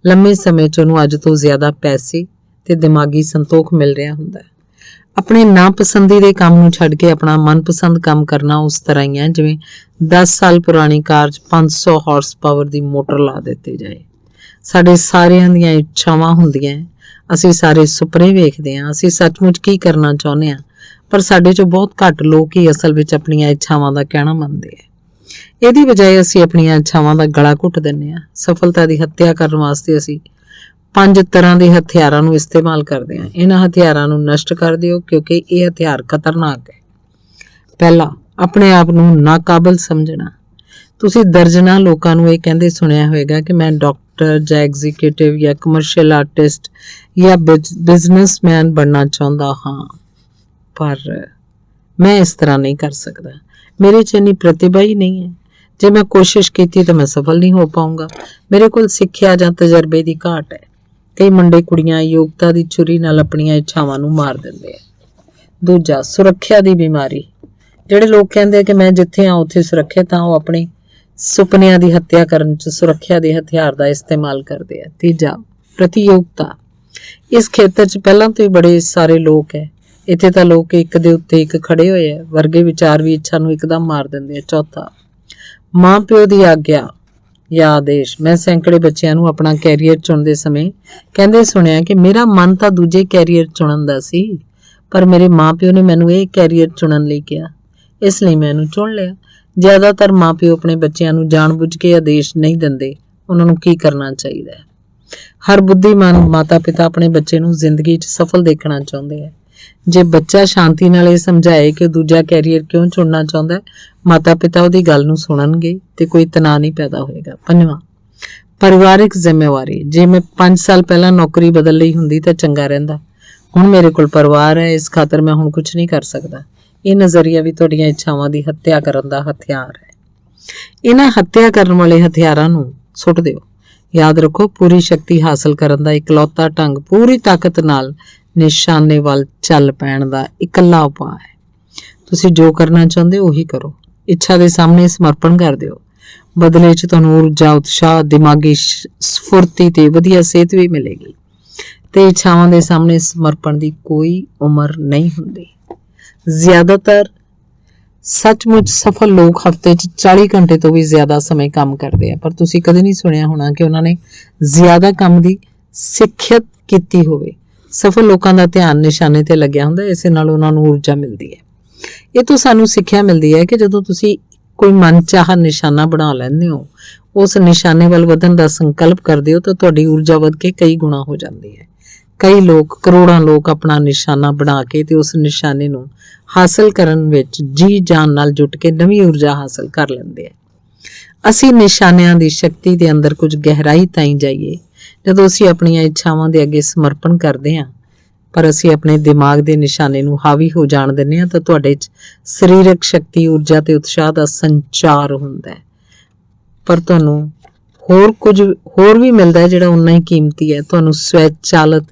Speaker 1: ਲੰਮੇ ਸਮੇਂ 'ਚ ਉਹਨੂੰ ਅੱਜ ਤੋਂ ਜ਼ਿਆਦਾ ਪੈਸੇ ਤੇ ਦਿਮਾਗੀ ਸੰਤੋਖ ਮਿਲ ਰਿਹਾ ਹੁੰਦਾ। ਆਪਣੇ ਨਾਪਸੰਦੀ ਦੇ ਕੰਮ ਨੂੰ ਛੱਡ ਕੇ ਆਪਣਾ ਮਨਪਸੰਦ ਕੰਮ ਕਰਨਾ ਉਸ ਤਰ੍ਹਾਂ ਹੀ ਹੈ ਜਿਵੇਂ 10 ਸਾਲ ਪੁਰਾਣੀ ਕਾਰ 'ਚ 500 ਹਾਰਸ ਪਾਵਰ ਦੀ ਮੋਟਰ ਲਾ ਦਿੱਤੀ ਜਾਏ। ਸਾਡੇ ਸਾਰਿਆਂ ਦੀਆਂ ਇੱਛਾਵਾਂ ਹੁੰਦੀਆਂ, ਅਸੀਂ ਸਾਰੇ ਸੁਪਨੇ ਵੇਖਦੇ ਹਾਂ, ਅਸੀਂ ਸੱਚਮੁੱਚ ਕੀ ਕਰਨਾ ਚਾਹੁੰਦੇ ਹਾਂ, ਪਰ ਸਾਡੇ 'ਚੋਂ ਬਹੁਤ ਘੱਟ ਲੋਕ ਹੀ ਅਸਲ ਵਿੱਚ ਆਪਣੀਆਂ ਇੱਛਾਵਾਂ ਦਾ ਕਹਿਣਾ ਮੰਨਦੇ ਆ। ਇਹਦੀ ਬਜਾਏ ਅਸੀਂ ਆਪਣੀਆਂ ਇੱਛਾਵਾਂ ਦਾ ਗਲਾ ਘੁੱਟ ਦਿੰਦੇ ਹਾਂ। ਸਫਲਤਾ ਦੀ ਹੱਤਿਆ ਕਰਨ ਵਾਸਤੇ ਅਸੀਂ 5 ਤਰ੍ਹਾਂ ਦੇ ਹਥਿਆਰਾਂ ਨੂੰ ਇਸਤੇਮਾਲ ਕਰਦੇ ਹਾਂ। ਇਹਨਾਂ ਹਥਿਆਰਾਂ ਨੂੰ ਨਸ਼ਟ ਕਰ ਦਿਓ ਕਿਉਂਕਿ ਇਹ ਹਥਿਆਰ ਖਤਰਨਾਕ ਹੈ। ਪਹਿਲਾ, ਆਪਣੇ ਆਪ ਨੂੰ ਨਾਕਾਬਲ ਸਮਝਣਾ। ਤੁਸੀਂ ਦਰਜਨਾਂ ਲੋਕਾਂ ਨੂੰ ਇਹ ਕਹਿੰਦੇ ਸੁਣਿਆ ਹੋਵੇਗਾ ਕਿ ਮੈਂ ਡਾਕਟਰ ਜਾਂ ਐਗਜ਼ੀਕਿਊਟਿਵ ਜਾਂ ਕਮਰਸ਼ੀਅਲ ਆਰਟਿਸਟ ਜਾਂ ਬਿਜ਼ਨਸਮੈਨ ਬਣਨਾ ਚਾਹੁੰਦਾ ਹਾਂ, ਪਰ ਮੈਂ ਇਸ ਤਰ੍ਹਾਂ ਨਹੀਂ ਕਰ ਸਕਦਾ। ਮੇਰੇ 'ਚ ਇੰਨੀ ਪ੍ਰਤਿਭਾ ਹੀ ਨਹੀਂ ਹੈ। ਜੇ ਮੈਂ ਕੋਸ਼ਿਸ਼ ਕੀਤੀ ਤਾਂ ਮੈਂ ਸਫਲ ਨਹੀਂ ਹੋ ਪਾਊਂਗਾ। ਮੇਰੇ ਕੋਲ ਸਿੱਖਿਆ ਜਾਂ ਤਜਰਬੇ ਦੀ ਘਾਟ ਹੈ। ਕਈ ਮੁੰਡੇ ਕੁੜੀਆਂ ਯੋਗਤਾ ਦੀ ਛੁਰੀ ਨਾਲ ਆਪਣੀਆਂ ਇੱਛਾਵਾਂ ਨੂੰ ਮਾਰ ਦਿੰਦੇ ਆ। ਦੂਜਾ, ਸੁਰੱਖਿਆ ਦੀ ਬਿਮਾਰੀ। ਜਿਹੜੇ ਲੋਕ ਕਹਿੰਦੇ ਆ ਕਿ ਮੈਂ ਜਿੱਥੇ ਹਾਂ ਉੱਥੇ ਸੁਰੱਖਿਅਤ ਹਾਂ, ਉਹ ਆਪਣੀ ਸੁਪਨਿਆਂ ਦੀ ਹੱਤਿਆ ਕਰਨ 'ਚ ਸੁਰੱਖਿਆ ਦੇ ਹਥਿਆਰ ਦਾ ਇਸਤੇਮਾਲ ਕਰਦੇ ਆ। ਤੀਜਾ, ਪ੍ਰਤੀਯੋਗਤਾ। ਇਸ ਖੇਤਰ 'ਚ ਪਹਿਲਾਂ ਤੋਂ ਹੀ ਬੜੇ ਸਾਰੇ ਲੋਕ ਹੈ। ਇੱਥੇ ਤਾਂ ਲੋਕ ਇੱਕ ਦੇ ਉੱਤੇ ਇੱਕ ਖੜੇ ਹੋਏ ਆ। ਵਰਗੇ ਵਿਚਾਰ ਵੀ ਇੱਛਾ ਨੂੰ ਇੱਕਦਮ ਮਾਰ ਦਿੰਦੇ ਆ। ਚੌਥਾ, ਮਾਂ ਪਿਓ ਦੀ ਆਗਿਆ ਜਾਂ ਆਦੇਸ਼। ਮੈਂ ਸੈਂਕੜੇ ਬੱਚਿਆਂ ਨੂੰ ਆਪਣਾ ਕੈਰੀਅਰ ਚੁਣਦੇ ਸਮੇਂ ਕਹਿੰਦੇ ਸੁਣਿਆ ਕਿ ਮੇਰਾ ਮਨ ਤਾਂ ਦੂਜੇ ਕੈਰੀਅਰ ਚੁਣਨ ਦਾ ਸੀ, ਪਰ ਮੇਰੇ ਮਾਂ ਪਿਓ ਨੇ ਮੈਨੂੰ ਇਹ ਕੈਰੀਅਰ ਚੁਣਨ ਲਈ ਕਿਹਾ, ਇਸ ਲਈ ਮੈਂ ਇਹਨੂੰ ਚੁਣ ਲਿਆ। ਜ਼ਿਆਦਾਤਰ ਮਾਂ ਪਿਓ ਆਪਣੇ ਬੱਚਿਆਂ ਨੂੰ ਜਾਣਬੁੱਝ ਕੇ ਆਦੇਸ਼ ਨਹੀਂ ਦਿੰਦੇ, ਉਹਨਾਂ ਨੂੰ ਕੀ ਕਰਨਾ ਚਾਹੀਦਾ ਹੈ। ਹਰ ਬੁੱਧੀਮਾਨ ਮਾਤਾ ਪਿਤਾ ਆਪਣੇ ਬੱਚੇ ਨੂੰ ਜ਼ਿੰਦਗੀ 'ਚ ਸਫਲ ਦੇਖਣਾ ਚਾਹੁੰਦੇ ਹੈ। ਜੇ ਬੱਚਾ ਸ਼ਾਂਤੀ ਨਾਲ ਇਹ ਸਮਝਾਏ ਕਿ ਉਹ ਦੂਜਾ ਕੈਰੀਅਰ ਕਿਉਂ ਚੁਣਨਾ ਚਾਹੁੰਦਾ ਹੈ, ਮਾਤਾ ਪਿਤਾ ਉਹਦੀ ਗੱਲ ਨੂੰ ਸੁਣਨਗੇ ਤੇ ਕੋਈ ਤਣਾਅ ਨਹੀਂ ਪੈਦਾ ਹੋਏਗਾ। ਪੰਜਵਾਂ, ਪਰਿਵਾਰਿਕ ਜ਼ਿੰਮੇਵਾਰੀ। ਜੇ ਮੈਂ 5 ਸਾਲ ਪਹਿਲਾਂ ਨੌਕਰੀ ਬਦਲ ਲਈ ਹੁੰਦੀ ਤਾਂ ਚੰਗਾ ਰਹਿੰਦਾ। ਹੁਣ ਮੇਰੇ ਕੋਲ ਪਰਿਵਾਰ ਹੈ, ਇਸ ਖਾਤਰ ਮੈਂ ਹੁਣ ਕੁਝ ਨਹੀਂ ਕਰ ਸਕਦਾ। ਇਹ ਨਜ਼ਰੀਆ ਵੀ ਤੁਹਾਡੀਆਂ ਇੱਛਾਵਾਂ ਦੀ ਹੱਤਿਆ ਕਰਨ ਦਾ ਹਥਿਆਰ ਹੈ। ਇਹਨਾਂ ਹੱਤਿਆ ਕਰਨ ਵਾਲੇ ਹਥਿਆਰਾਂ ਨੂੰ ਸੁੱਟ ਦਿਓ। ਯਾਦ ਰੱਖੋ, ਪੂਰੀ ਸ਼ਕਤੀ ਹਾਸਲ ਕਰਨ ਦਾ ਇਕਲੌਤਾ ਢੰਗ ਪੂਰੀ ਤਾਕਤ ਨਾਲ ਨਿਸ਼ਾਨੇ ਵੱਲ ਚੱਲ ਪੈਣ ਦਾ ਇਕੱਲਾ ਉਪਾਅ ਹੈ। ਤੁਸੀਂ ਜੋ ਕਰਨਾ ਚਾਹੁੰਦੇ ਹੋ ਉਹੀ ਕਰੋ। ਇੱਛਾ ਦੇ ਸਾਹਮਣੇ ਸਮਰਪਣ ਕਰ ਦਿਓ। ਬਦਲੇ 'ਚ ਤੁਹਾਨੂੰ ਊਰਜਾ, ਉਤਸ਼ਾਹ, ਦਿਮਾਗੀ ਸਫੁਰਤੀ ਤੇ ਵਧੀਆ ਸਿਹਤ ਵੀ ਮਿਲੇਗੀ। ਤੇ ਇੱਛਾਵਾਂ ਦੇ ਸਾਹਮਣੇ ਸਮਰਪਣ ਦੀ ਕੋਈ ਉਮਰ ਨਹੀਂ ਹੁੰਦੀ। ਜ਼ਿਆਦਾਤਰ ਸੱਚਮੁੱਚ ਸਫਲ ਲੋਕ ਹਫ਼ਤੇ 'ਚ 40 ਘੰਟੇ ਤੋਂ ਵੀ ਜ਼ਿਆਦਾ ਸਮੇਂ ਕੰਮ ਕਰਦੇ ਆ, ਪਰ ਤੁਸੀਂ ਕਦੇ ਨਹੀਂ ਸੁਣਿਆ ਹੋਣਾ ਕਿ ਉਹਨਾਂ ਨੇ ਜ਼ਿਆਦਾ ਕੰਮ ਦੀ ਸਿੱਖਿਅਤ ਕੀਤੀ ਹੋਵੇ। ਸਫਲ ਲੋਕਾਂ ਦਾ ਧਿਆਨ ਨਿਸ਼ਾਨੇ ਤੇ ਲੱਗਿਆ ਹੁੰਦਾ, ਇਸੇ ਨਾਲ ਉਹਨਾਂ ਨੂੰ ਊਰਜਾ ਮਿਲਦੀ ਹੈ। ਇਹ ਤੋਂ ਸਾਨੂੰ ਸਿੱਖਿਆ ਮਿਲਦੀ ਹੈ ਕਿ ਜਦੋਂ ਤੁਸੀਂ ਕੋਈ ਮਨਚਾਹਾ ਨਿਸ਼ਾਨਾ ਬਣਾ ਲੈਂਦੇ ਹੋ, ਉਸ ਨਿਸ਼ਾਨੇ ਵੱਲ ਵਧਣ ਦਾ ਸੰਕਲਪ ਕਰਦੇ ਹੋ ਤਾਂ ਤੁਹਾਡੀ ਊਰਜਾ ਵੱਧ ਕੇ ਕਈ ਗੁਣਾ ਹੋ ਜਾਂਦੀ ਹੈ। ਕਈ ਲੋਕ, ਕਰੋੜਾਂ ਲੋਕ ਆਪਣਾ ਨਿਸ਼ਾਨਾ ਬਣਾ ਕੇ ਤੇ ਉਸ ਨਿਸ਼ਾਨੇ ਨੂੰ ਹਾਸਲ ਕਰਨ ਵਿੱਚ ਜੀ ਜਾਨ ਨਾਲ ਜੁਟ ਕੇ ਨਵੀਂ ਊਰਜਾ ਹਾਸਲ ਕਰ ਲੈਂਦੇ ਆ। ਅਸੀਂ ਨਿਸ਼ਾਨਿਆਂ ਦੀ ਸ਼ਕਤੀ ਦੇ ਅੰਦਰ ਕੁਝ ਗਹਿਰਾਈ ਤਾਈਂ ਜਾਈਏ। ਜਦੋਂ ਅਸੀਂ ਆਪਣੀਆਂ ਇੱਛਾਵਾਂ ਦੇ ਅੱਗੇ ਸਮਰਪਣ ਕਰਦੇ ਹਾਂ, ਪਰ ਅਸੀਂ ਆਪਣੇ ਦਿਮਾਗ ਦੇ ਨਿਸ਼ਾਨੇ ਨੂੰ ਹਾਵੀ ਹੋ ਜਾਣ ਦਿੰਦੇ ਹਾਂ, ਤਾਂ ਤੁਹਾਡੇ 'ਚ ਸਰੀਰਕ ਸ਼ਕਤੀ, ਊਰਜਾ ਤੇ ਉਤਸ਼ਾਹ ਦਾ ਸੰਚਾਰ ਹੁੰਦਾ ਹੈ। ਪਰ ਤੁਹਾਨੂੰ ਹੋਰ ਵੀ ਮਿਲਦਾ ਹੈ ਜਿਹੜਾ ਉਨਾ ਹੀ ਕੀਮਤੀ ਹੈ। ਤੁਹਾਨੂੰ ਸਵੈਚਾਲਿਤ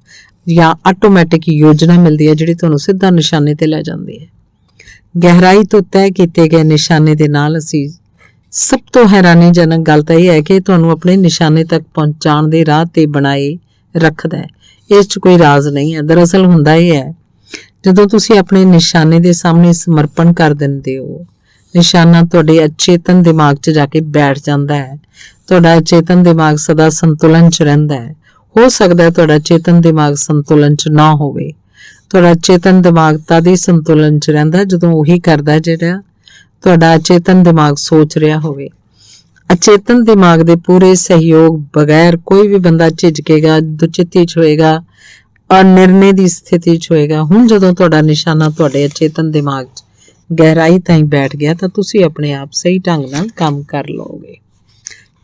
Speaker 1: ਜਾਂ ਆਟੋਮੈਟਿਕ ਯੋਜਨਾ ਮਿਲਦੀ ਹੈ ਜਿਹੜੀ ਤੁਹਾਨੂੰ ਸਿੱਧਾ ਨਿਸ਼ਾਨੇ ਤੇ ਲੈ ਜਾਂਦੀ ਹੈ। ਗਹਿਰਾਈ ਤੋਂ ਤੈਅ ਕੀਤੇ ਗਏ ਨਿਸ਼ਾਨੇ ਦੇ ਨਾਲ ਅਸੀਂ ਸਭ ਤੋਂ ਹੈਰਾਨੀਜਨਕ ਗੱਲ ਤਾਂ ਇਹ ਹੈ ਕਿ ਤੁਹਾਨੂੰ ਆਪਣੇ ਨਿਸ਼ਾਨੇ ਤੱਕ ਪਹੁੰਚਾਉਣ ਦੇ ਰਾਹ ਤੇ ਬਣਾਏ ਰੱਖਦਾ ਹੈ। ਇਸ 'ਚ ਕੋਈ ਰਾਜ਼ ਨਹੀਂ ਹੈ। ਦਰਅਸਲ ਹੁੰਦਾ ਇਹ ਹੈ, ਜਦੋਂ ਤੁਸੀਂ ਆਪਣੇ ਨਿਸ਼ਾਨੇ ਦੇ ਸਾਹਮਣੇ ਸਮਰਪਣ ਕਰ ਦਿੰਦੇ ਹੋ, ਨਿਸ਼ਾਨਾ ਤੁਹਾਡੇ ਅਚੇਤਨ ਦਿਮਾਗ 'ਚ ਜਾ ਕੇ ਬੈਠ ਜਾਂਦਾ ਹੈ। ਤੁਹਾਡਾ ਅਚੇਤਨ ਦਿਮਾਗ ਸਦਾ ਸੰਤੁਲਨ 'ਚ ਰਹਿੰਦਾ ਹੈ। ਹੋ ਸਕਦਾ ਹੈ ਤੁਹਾਡਾ ਚੇਤਨ ਦਿਮਾਗ ਸੰਤੁਲਨ 'ਚ ਨਾ ਹੋਵੇ। ਤੁਹਾਡਾ ਚੇਤਨ ਦਿਮਾਗ ਤਦ ਹੀ ਸੰਤੁਲਨ 'ਚ ਰਹਿੰਦਾ ਜਦੋਂ ਉਹੀ ਕਰਦਾ ਜਿਹੜਾ ਤੁਹਾਡਾ ਅਚੇਤਨ ਦਿਮਾਗ ਸੋਚ ਰਿਹਾ ਹੋਵੇ। ਅਚੇਤਨ ਦਿਮਾਗ ਦੇ ਪੂਰੇ ਸਹਿਯੋਗ ਬਗੈਰ ਕੋਈ ਵੀ ਬੰਦਾ ਝਿਜਕੇਗਾ, ਦੁਚਿੱਤੀ 'ਚ ਹੋਏਗਾ, ਅਨਿਰਣੇ ਦੀ ਸਥਿਤੀ 'ਚ ਹੋਏਗਾ। ਹੁਣ ਜਦੋਂ ਤੁਹਾਡਾ ਨਿਸ਼ਾਨਾ ਤੁਹਾਡੇ ਅਚੇਤਨ ਦਿਮਾਗ 'ਚ ਗਹਿਰਾਈ ਤਾਈਂ ਬੈਠ ਗਿਆ ਤਾਂ ਤੁਸੀਂ ਆਪਣੇ ਆਪ ਸਹੀ ਢੰਗ ਨਾਲ ਕੰਮ ਕਰ ਲਓਗੇ।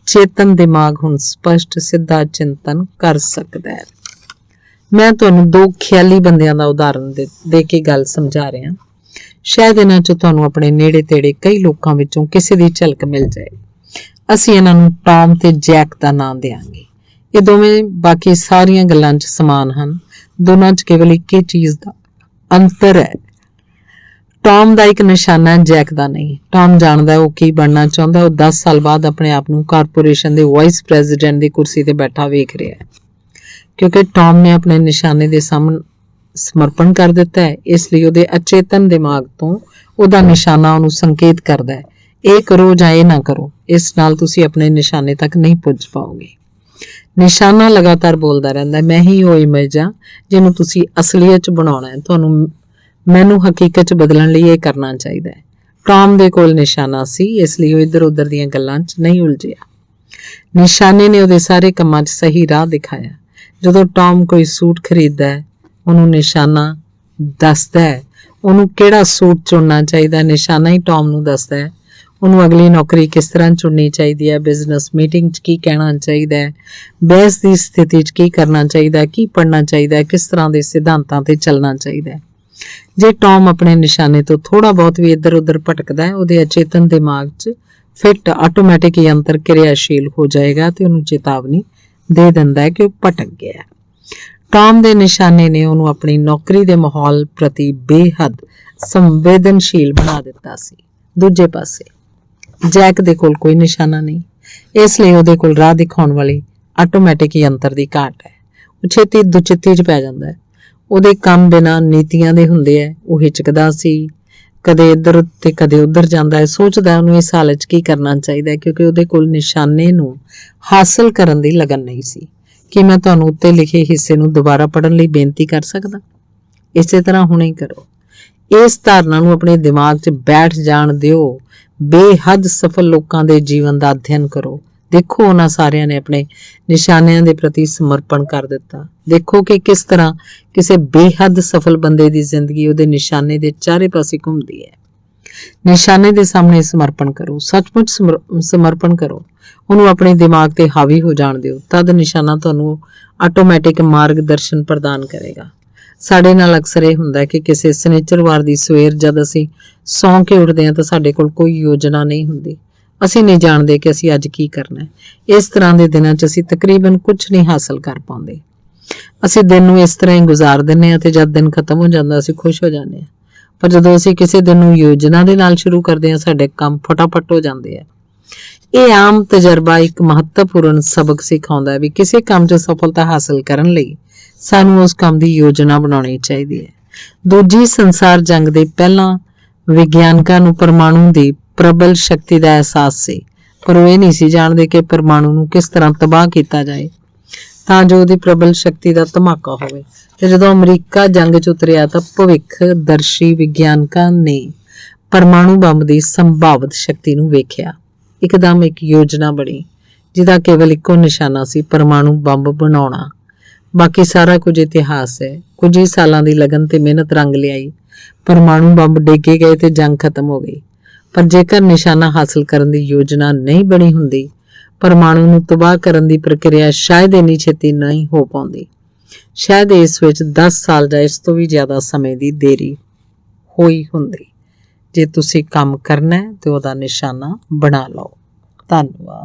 Speaker 1: ਚੇਤਨ ਦਿਮਾਗ ਹੁਣ ਸਪਸ਼ਟ ਸਿੱਧਾ ਚਿੰਤਨ ਕਰ ਸਕਦਾ ਹੈ। ਮੈਂ ਤੁਹਾਨੂੰ 2 ਖਿਆਲੀ ਬੰਦਿਆਂ ਦਾ ਉਦਾਹਰਣ ਦੇ ਕੇ ਗੱਲ ਸਮਝਾ ਰਿਹਾ। ਸ਼ਾਇਦ ਇਹਨਾਂ 'ਚ ਤੁਹਾਨੂੰ ਆਪਣੇ ਨੇੜੇ ਤੇੜੇ ਕਈ ਲੋਕਾਂ ਵਿੱਚੋਂ ਕਿਸੇ ਦੀ ਝਲਕ ਮਿਲ ਜਾਏ। ਅਸੀਂ ਇਹਨਾਂ ਨੂੰ ਟੌਮ ਤੇ ਜੈਕ ਦਾ ਨਾਮ ਦੇਵਾਂਗੇ। ਇਹ ਦੋਵੇਂ ਬਾਕੀ ਸਾਰੀਆਂ ਗੱਲਾਂ 'ਚ ਸਮਾਨ ਹਨ। ਦੋਨਾਂ 'ਚ ਕੇਵਲ ਇੱਕ ਹੀ ਚੀਜ਼ ਦਾ ਅੰਤਰ ਹੈ। ਟੌਮ ਦਾ ਇੱਕ ਨਿਸ਼ਾਨਾ ਹੈ, ਜੈਕ ਦਾ ਨਹੀਂ। ਟੌਮ ਜਾਣਦਾ ਉਹ ਕੀ ਬਣਨਾ ਚਾਹੁੰਦਾ। ਉਹ 10 ਸਾਲ ਬਾਅਦ ਆਪਣੇ ਆਪ ਨੂੰ ਕਾਰਪੋਰੇਸ਼ਨ ਦੇ ਵਾਈਸ ਪ੍ਰੈਜ਼ੀਡੈਂਟ ਦੀ ਕੁਰਸੀ ਤੇ ਬੈਠਾ ਵੇਖ ਰਿਹਾ ਹੈ, ਕਿਉਂਕਿ ਟੌਮ ਨੇ ਆਪਣੇ ਨਿਸ਼ਾਨੇ ਦੇ ਸਾਹਮਣੇ ਸਮਰਪਣ ਕਰ ਦਿੱਤਾ ਹੈ। ਇਸ ਲਈ ਉਹਦੇ ਅਚੇਤਨ ਦਿਮਾਗ ਤੋਂ ਉਹਦਾ ਨਿਸ਼ਾਨਾ ਉਹਨੂੰ ਸੰਕੇਤ ਕਰਦਾ ਹੈ, ਇਹ ਕਰੋ ਜਾਂ ਇਹ ਨਾ ਕਰੋ। ਇਸ ਨਾਲ ਤੁਸੀਂ ਆਪਣੇ ਨਿਸ਼ਾਨੇ ਤੱਕ ਨਹੀਂ ਪੁੱਜ ਪਾਓਗੇ। ਨਿਸ਼ਾਨਾ ਲਗਾਤਾਰ ਬੋਲਦਾ ਰਹਿੰਦਾ, ਮੈਂ ਹੀ ਉਹ ਇਮੇਜ ਹਾਂ ਜਿਹਨੂੰ ਤੁਸੀਂ ਅਸਲੀਅਤ 'ਚ ਬਣਾਉਣਾ ਹੈ। ਤੁਹਾਨੂੰ ਮੈਨੂੰ ਹਕੀਕਤ 'ਚ ਬਦਲਣ ਲਈ ਇਹ ਕਰਨਾ ਚਾਹੀਦਾ ਹੈ। ਟੌਮ ਦੇ ਕੋਲ ਨਿਸ਼ਾਨਾ ਸੀ, ਇਸ ਲਈ ਉਹ ਇੱਧਰ ਉੱਧਰ ਦੀਆਂ ਗੱਲਾਂ 'ਚ ਨਹੀਂ ਉਲਝਿਆ। ਨਿਸ਼ਾਨੇ ਨੇ ਉਹਦੇ ਸਾਰੇ ਕੰਮਾਂ 'ਚ ਸਹੀ ਰਾਹ ਦਿਖਾਇਆ। ਜਦੋਂ ਟੌਮ ਕੋਈ ਸੂਟ ਖਰੀਦਦਾ ਹੈ, ਉਹਨੂੰ ਨਿਸ਼ਾਨਾ ਦੱਸਦਾ ਹੈ ਉਹਨੂੰ ਕਿਹੜਾ ਸੂਟ ਚੁਣਨਾ ਚਾਹੀਦਾ। ਨਿਸ਼ਾਨਾ ਹੀ ਟੌਮ ਨੂੰ ਦੱਸਦਾ ਹੈ ਉਹਨੂੰ ਅਗਲੀ ਨੌਕਰੀ ਕਿਸ ਤਰ੍ਹਾਂ ਚੁਣਨੀ ਚਾਹੀਦੀ ਹੈ, ਬਿਜ਼ਨਸ ਮੀਟਿੰਗ 'ਚ ਕੀ ਕਹਿਣਾ ਚਾਹੀਦਾ ਹੈ, ਬਹਿਸ ਦੀ ਸਥਿਤੀ 'ਚ ਕੀ ਕਰਨਾ ਚਾਹੀਦਾ, ਕੀ ਪੜ੍ਹਨਾ ਚਾਹੀਦਾ, ਕਿਸ ਤਰ੍ਹਾਂ ਦੇ ਸਿਧਾਂਤਾਂ ਤੇ ਚੱਲਣਾ ਚਾਹੀਦਾ ਹੈ। ਜੇ ਟੌਮ ਆਪਣੇ ਨਿਸ਼ਾਨੇ ਤੋਂ ਥੋੜਾ ਬਹੁਤ ਵੀ ਇੱਧਰ ਉੱਧਰ ਭਟਕਦਾ ਹੈ, ਉਹਦੇ ਅਚੇਤਨ ਦਿਮਾਗ 'ਚ ਫਿੱਟ ਆਟੋਮੈਟਿਕ ਯੰਤਰ ਕਿਰਿਆਸ਼ੀਲ ਹੋ ਜਾਏਗਾ ਤੇ ਉਹਨੂੰ ਚੇਤਾਵਨੀ ਦੇ ਦਿੰਦਾ ਹੈ ਕਿ ਉਹ ਭਟਕ ਗਿਆ। ਟੌਮ ਦੇ ਨਿਸ਼ਾਨੇ ਨੇ ਉਹਨੂੰ ਆਪਣੀ ਨੌਕਰੀ ਦੇ ਮਾਹੌਲ ਪ੍ਰਤੀ ਬੇਹੱਦ ਸੰਵੇਦਨਸ਼ੀਲ ਬਣਾ ਦਿੱਤਾ ਸੀ। ਦੂਜੇ ਪਾਸੇ ਜੈਕ ਦੇ ਕੋਲ ਕੋਈ ਨਿਸ਼ਾਨਾ ਨਹੀਂ, ਇਸ ਲਈ ਉਹਦੇ ਕੋਲ ਰਾਹ ਦਿਖਾਉਣ ਵਾਲੀ ਆਟੋਮੈਟਿਕ ਯੰਤਰ ਦੀ ਘਾਟ ਹੈ। ਉਹ ਛੇਤੀ ਦੁਚਿੱਤੀ 'ਚ ਪੈ ਜਾਂਦਾ ਹੈ। ਉਹਦੇ ਕੰਮ ਬਿਨਾਂ ਨੀਤੀਆਂ ਦੇ ਹੁੰਦੇ ਹੈ। ਉਹ ਹਿਚਕਦਾ ਸੀ, ਕਦੇ ਇੱਧਰ ਤੇ ਕਦੇ ਉੱਧਰ ਜਾਂਦਾ ਹੈ, ਸੋਚਦਾ ਉਹਨੂੰ ਇਸ ਹਾਲਤ 'ਚ ਕੀ ਕਰਨਾ ਚਾਹੀਦਾ ਹੈ, ਕਿਉਂਕਿ ਉਹਦੇ ਕੋਲ ਨਿਸ਼ਾਨੇ ਨੂੰ ਹਾਸਲ ਕਰਨ ਦੀ ਲਗਨ ਨਹੀਂ ਸੀ। ਕਿ ਮੈਂ ਤੁਹਾਨੂੰ ਉੱਤੇ ਲਿਖੇ ਹਿੱਸੇ ਨੂੰ ਦੁਬਾਰਾ ਪੜ੍ਹਨ ਲਈ ਬੇਨਤੀ ਕਰ ਸਕਦਾ? ਇਸੇ ਤਰ੍ਹਾਂ ਹੁਣੇ ਹੀ ਕਰੋ। ਇਸ ਧਾਰਨਾ ਨੂੰ ਆਪਣੇ ਦਿਮਾਗ 'ਚ ਬੈਠ ਜਾਣ ਦਿਓ। ਬੇਹੱਦ ਸਫਲ ਲੋਕਾਂ ਦੇ ਜੀਵਨ ਦਾ ਅਧਿਐਨ ਕਰੋ। ਦੇਖੋ ਉਹਨਾਂ ਸਾਰਿਆਂ ਨੇ ਆਪਣੇ ਨਿਸ਼ਾਨਿਆਂ ਦੇ ਪ੍ਰਤੀ ਸਮਰਪਣ ਕਰ ਦਿੱਤਾ। ਦੇਖੋ ਕਿ ਕਿਸ ਤਰ੍ਹਾਂ ਕਿਸੇ ਬੇਹੱਦ ਸਫਲ ਬੰਦੇ ਦੀ ਜ਼ਿੰਦਗੀ ਉਹਦੇ ਨਿਸ਼ਾਨੇ ਦੇ ਚਾਰੇ ਪਾਸੇ ਘੁੰਮਦੀ ਹੈ। ਨਿਸ਼ਾਨੇ ਦੇ ਸਾਹਮਣੇ ਸਮਰਪਣ ਕਰੋ, ਸੱਚਮੁੱਚ ਸਮਰਪਣ ਕਰੋ। ਉਹਨੂੰ ਆਪਣੇ ਦਿਮਾਗ ਤੇ ਹਾਵੀ ਹੋ ਜਾਣ ਦਿਓ। ਤਦ ਨਿਸ਼ਾਨਾ ਤੁਹਾਨੂੰ ਆਟੋਮੈਟਿਕ ਮਾਰਗਦਰਸ਼ਨ ਪ੍ਰਦਾਨ ਕਰੇਗਾ। ਸਾਡੇ ਨਾਲ ਅਕਸਰ ਇਹ ਹੁੰਦਾ ਹੈ ਕਿ ਕਿਸੇ ਸ਼ਨੀਚਰਵਾਰ ਦੀ ਸਵੇਰ ਜਦ ਅਸੀਂ ਸੌਂ ਕੇ ਉੱਠਦੇ ਹਾਂ ਤਾਂ ਸਾਡੇ ਕੋਲ ਕੋਈ ਯੋਜਨਾ ਨਹੀਂ ਹੁੰਦੀ। ਅਸੀਂ ਨਹੀਂ ਜਾਣਦੇ ਕਿ ਅਸੀਂ ਅੱਜ ਕੀ ਕਰਨਾ ਹੈ। ਇਸ ਤਰ੍ਹਾਂ ਦੇ ਦਿਨਾਂ 'ਚ ਅਸੀਂ ਤਕਰੀਬਨ ਕੁਝ ਨਹੀਂ ਹਾਸਲ ਕਰ ਪਾਉਂਦੇ। ਅਸੀਂ ਦਿਨ ਨੂੰ ਇਸ ਤਰ੍ਹਾਂ ਹੀ ਗੁਜ਼ਾਰ ਦਿੰਦੇ ਹਾਂ ਤੇ ਜਦ ਦਿਨ ਖਤਮ ਹੋ ਜਾਂਦਾ ਅਸੀਂ ਖੁਸ਼ ਹੋ ਜਾਂਦੇ ਹਾਂ। ਪਰ ਜਦੋਂ ਅਸੀਂ ਕਿਸੇ ਦਿਨ ਨੂੰ ਯੋਜਨਾ ਦੇ ਨਾਲ ਸ਼ੁਰੂ ਕਰਦੇ ਹਾਂ ਸਾਡੇ ਕੰਮ ਫਟਾਫਟ ਹੋ ਜਾਂਦੇ ਆ। ਇਹ ਆਮ ਤਜਰਬਾ ਇੱਕ ਮਹੱਤਵਪੂਰਨ ਸਬਕ ਸਿਖਾਉਂਦਾ ਹੈ ਵੀ ਕਿਸੇ ਕੰਮ 'ਚ ਸਫਲਤਾ ਹਾਸਲ ਕਰਨ ਲਈ ਸਾਨੂੰ ਉਸ ਕੰਮ ਦੀ ਯੋਜਨਾ ਬਣਾਉਣੀ ਚਾਹੀਦੀ ਹੈ। ਦੂਜੀ ਸੰਸਾਰ ਜੰਗ ਦੇ ਪਹਿਲਾਂ ਵਿਗਿਆਨਕਾਂ ਨੂੰ ਪਰਮਾਣੂ ਦੀ ਪ੍ਰਬਲ ਸ਼ਕਤੀ ਦਾ ਅਹਿਸਾਸ ਸੀ, ਪਰ ਉਹ ਇਹ ਨਹੀਂ ਸੀ ਜਾਣਦੇ ਕਿ ਪਰਮਾਣੂ ਨੂੰ ਕਿਸ ਤਰ੍ਹਾਂ ਤਬਾਹ ਕੀਤਾ ਜਾਏ ਤਾਂ ਜੋ ਉਹਦੀ ਪ੍ਰਬਲ ਸ਼ਕਤੀ ਦਾ ਧਮਾਕਾ ਹੋਵੇ। ਤੇ ਜਦੋਂ ਅਮਰੀਕਾ ਜੰਗ 'ਚ ਉਤਰਿਆ ਤਾਂ ਭਵਿੱਖਦਰਸ਼ੀ ਵਿਗਿਆਨਕਾਂ ਨੇ ਪਰਮਾਣੂ ਬੰਬ ਦੀ ਸੰਭਾਵਿਤ ਸ਼ਕਤੀ ਨੂੰ ਵੇਖਿਆ। ਇੱਕਦਮ ਇੱਕ ਯੋਜਨਾ ਬਣੀ ਜਿਹਦਾ ਕੇਵਲ ਇੱਕੋ ਨਿਸ਼ਾਨਾ ਸੀ, ਪਰਮਾਣੂ ਬੰਬ ਬਣਾਉਣਾ। ਬਾਕੀ ਸਾਰਾ ਕੁਝ ਇਤਿਹਾਸ ਹੈ। ਕੁਝ ਹੀ ਸਾਲਾਂ ਦੀ ਲਗਨ ਤੇ ਮਿਹਨਤ ਰੰਗ ਲਿਆਈ। ਪਰਮਾਣੂ ਬੰਬ ਡੇਗੇ ਗਏ ਤੇ ਜੰਗ ਖਤਮ ਹੋ ਗਈ। ਪਰ ਜੇਕਰ ਨਿਸ਼ਾਨਾ ਹਾਸਲ ਕਰਨ ਦੀ ਯੋਜਨਾ ਨਹੀਂ ਬਣੀ ਹੁੰਦੀ, ਪਰਮਾਣੂ ਨੂੰ ਤਬਾਹ ਕਰਨ ਦੀ ਪ੍ਰਕਿਰਿਆ ਸ਼ਾਇਦ ਇੰਨੀ ਛੇਤੀ ਨਹੀਂ ਹੋ ਪਾਉਂਦੀ। ਸ਼ਾਇਦ ਇਸ ਵਿੱਚ 10 ਸਾਲ ਜਾਂ ਇਸ ਤੋਂ ਵੀ ਜ਼ਿਆਦਾ ਸਮੇਂ ਦੀ ਦੇਰੀ ਹੋਈ ਹੁੰਦੀ। ਜੇ ਤੁਸੀਂ ਕੰਮ ਕਰਨਾ ਹੈ ਤੇ ਉਹਦਾ ਨਿਸ਼ਾਨਾ ਬਣਾ ਲਓ। ਧੰਨਵਾਦ।